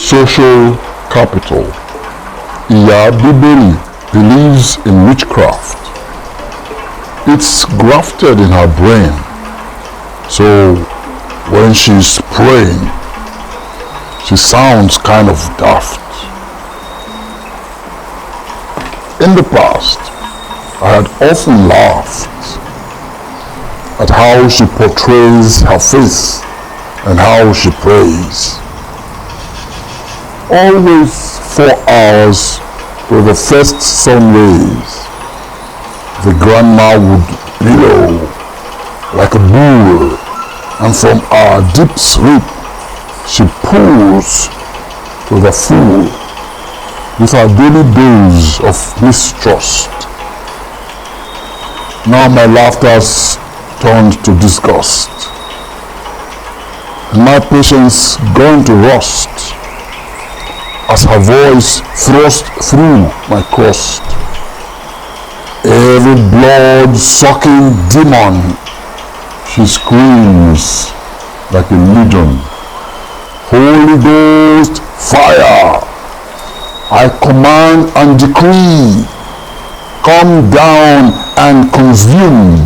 social capital. Ìyá Bíbélì believes in witchcraft. It's grafted in her brain. So when she's praying, she sounds kind of daft. In the past, I had often laughed at how she portrays her face and how she prays. Always 4 hours with the first sun rays, the grandma would bellow like a bull, and from our deep sleep she pulls to the full with her daily dose of mistrust. Now my laughter's turned to disgust, and my patience going to rust as her voice thrust through my crust. Every blood-sucking demon, she screams like a legion. Holy Ghost fire, I command and decree, come down and consume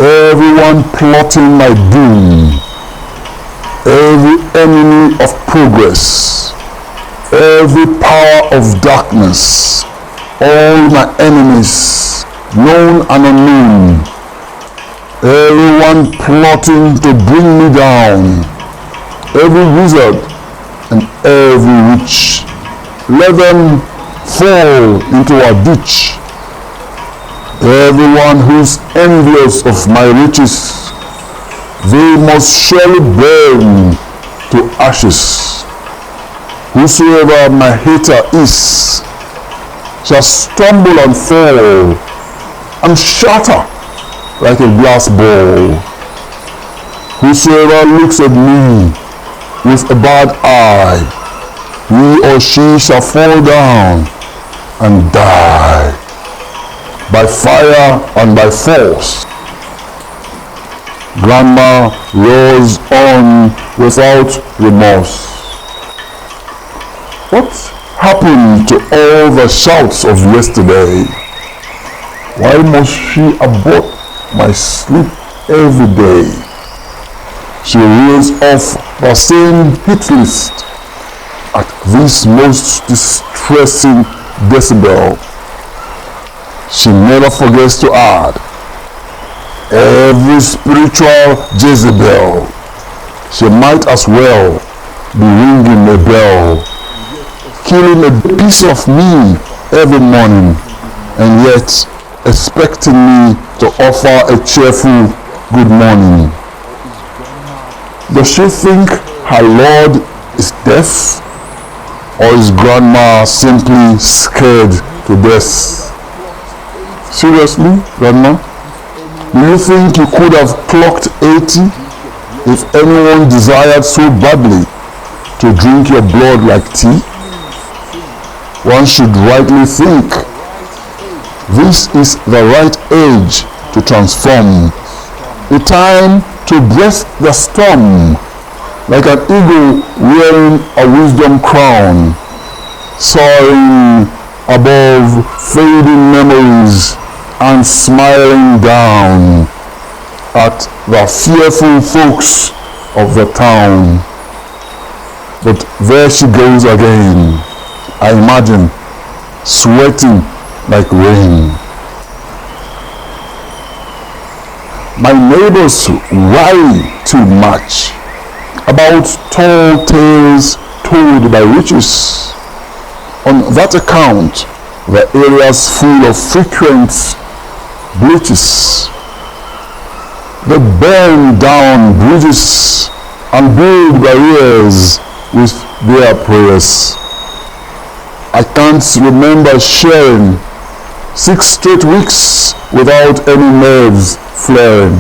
everyone plotting my doom, every enemy of progress, every power of darkness, all my enemies, known and unknown, everyone plotting to bring me down, every wizard and every witch, let them fall into a ditch. Everyone who's envious of my riches, they must surely burn to ashes. Whosoever my hater is, shall stumble and fall and shatter like a glass ball. Whosoever looks at me with a bad eye, he or she shall fall down and die by fire and by force. Grandma roars on without remorse. What happened to all the shouts of yesterday? Why must she abort my sleep every day? She reels off the same hit list at this most distressing decibel. She never forgets to add, every spiritual Jezebel. She might as well be ringing a bell, killing a piece of me every morning, and yet expecting me to offer a cheerful good morning. Does she think her Lord is deaf? Or is grandma simply scared to death? Seriously, grandma? Do you think you could have clocked 80 if anyone desired so badly to drink your blood like tea? One should rightly think this is the right age to transform, a time to breast the storm, like an eagle wearing a wisdom crown, soaring above fading memories and smiling down at the fearful folks of the town. But there she goes again, I imagine, sweating like rain. My neighbors worry too much about tall tales told by witches. On that account, the area's full of frequent bleaches. They burn down bridges and build barriers with their prayers. I can't remember sharing 6 straight weeks without any nerves flaring.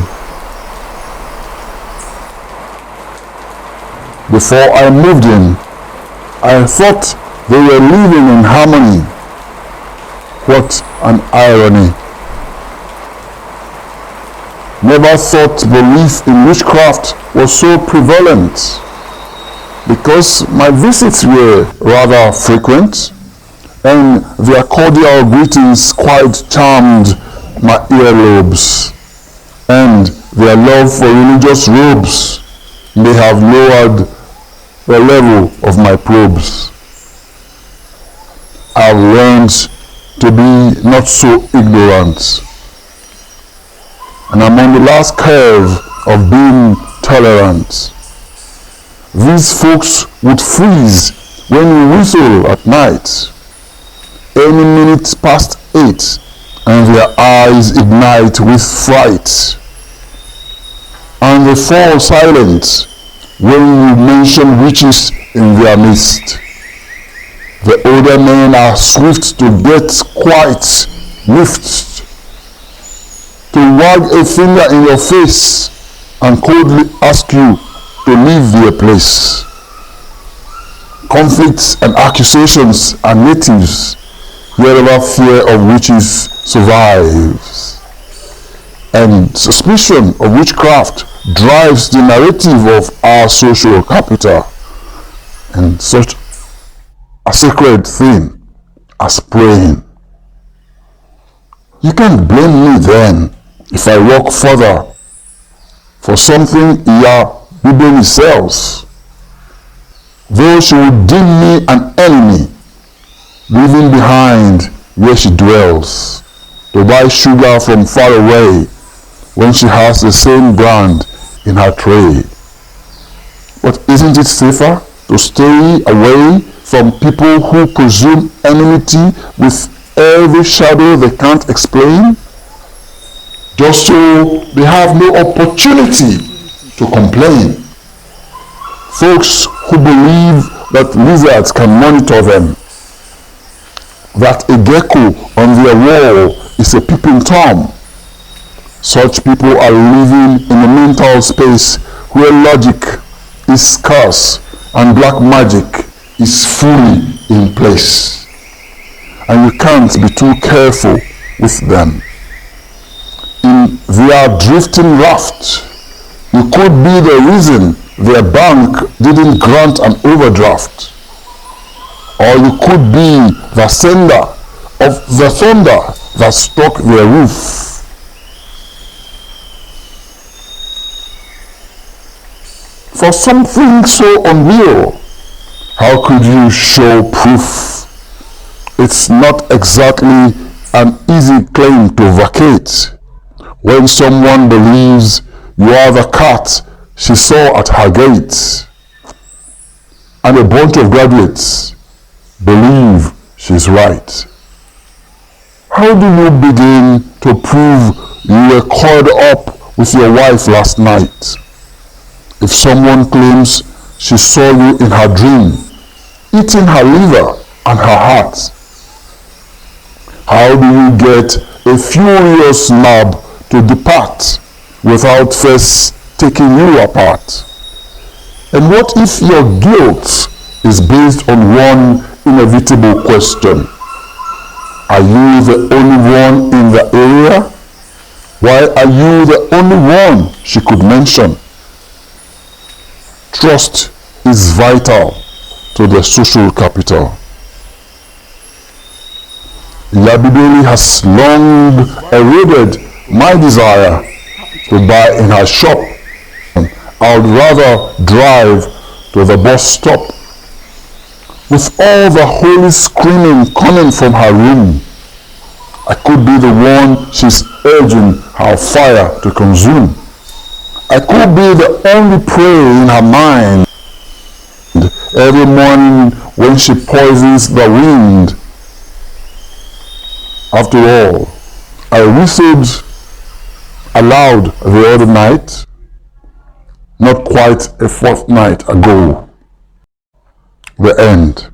Before I moved in, I thought they were living in harmony. What an irony. Never thought belief in witchcraft was so prevalent. because my visits were rather frequent, and their cordial greetings quite charmed my earlobes, and their love for religious robes may have lowered the level of my probes. I've learned to be not so ignorant, and I'm on the last curve of being tolerant. These folks would freeze when we whistle at night, any minute past 8, and their eyes ignite with fright. And they fall silent when we mention witches in their midst. The older men are swift to get quite miffed, to wag a finger in your face and coldly ask you to leave their place. Conflicts and accusations are natives wherever fear of witches survives, and suspicion of witchcraft drives the narrative of our social capital, and such a sacred thing as praying. You can't blame me then if I walk further for something Bibeli sells, though she would deem me an enemy, leaving behind where she dwells, to buy sugar from far away when she has the same brand in her tray. But isn't it safer to stay away from people who presume enmity with every shadow they can't explain, just so they have no opportunity to complain? Folks who believe that lizards can monitor them, that a gecko on their wall is a peeping Tom. Such people are living in a mental space where logic is scarce and black magic is fully in place. And you can't be too careful with them. In their drifting raft, you could be the reason their bank didn't grant an overdraft. Or you could be the sender of the thunder that struck their roof. For something so unreal, how could you show proof? It's not exactly an easy claim to vacate when someone believes you are the cat she saw at her gate, and a bunch of graduates believe she's right. How do you begin to prove you were caught up with your wife last night if someone claims she saw you in her dream, eating her liver and her heart? How do you get a furious mob to depart without first taking you apart? And what if your guilt is based on one inevitable question? Are you the only one in the area? Why are you the only one she could mention? Trust is vital to the social capital. Bibeli has long eroded my desire to buy in her shop. I would rather drive to the bus stop. With all the holy screaming coming from her room, I could be the one she's urging her fire to consume. I could be the only prey in her mind every morning when she poisons the wind. After all, I whistled aloud the other night, not quite a fortnight ago. The end.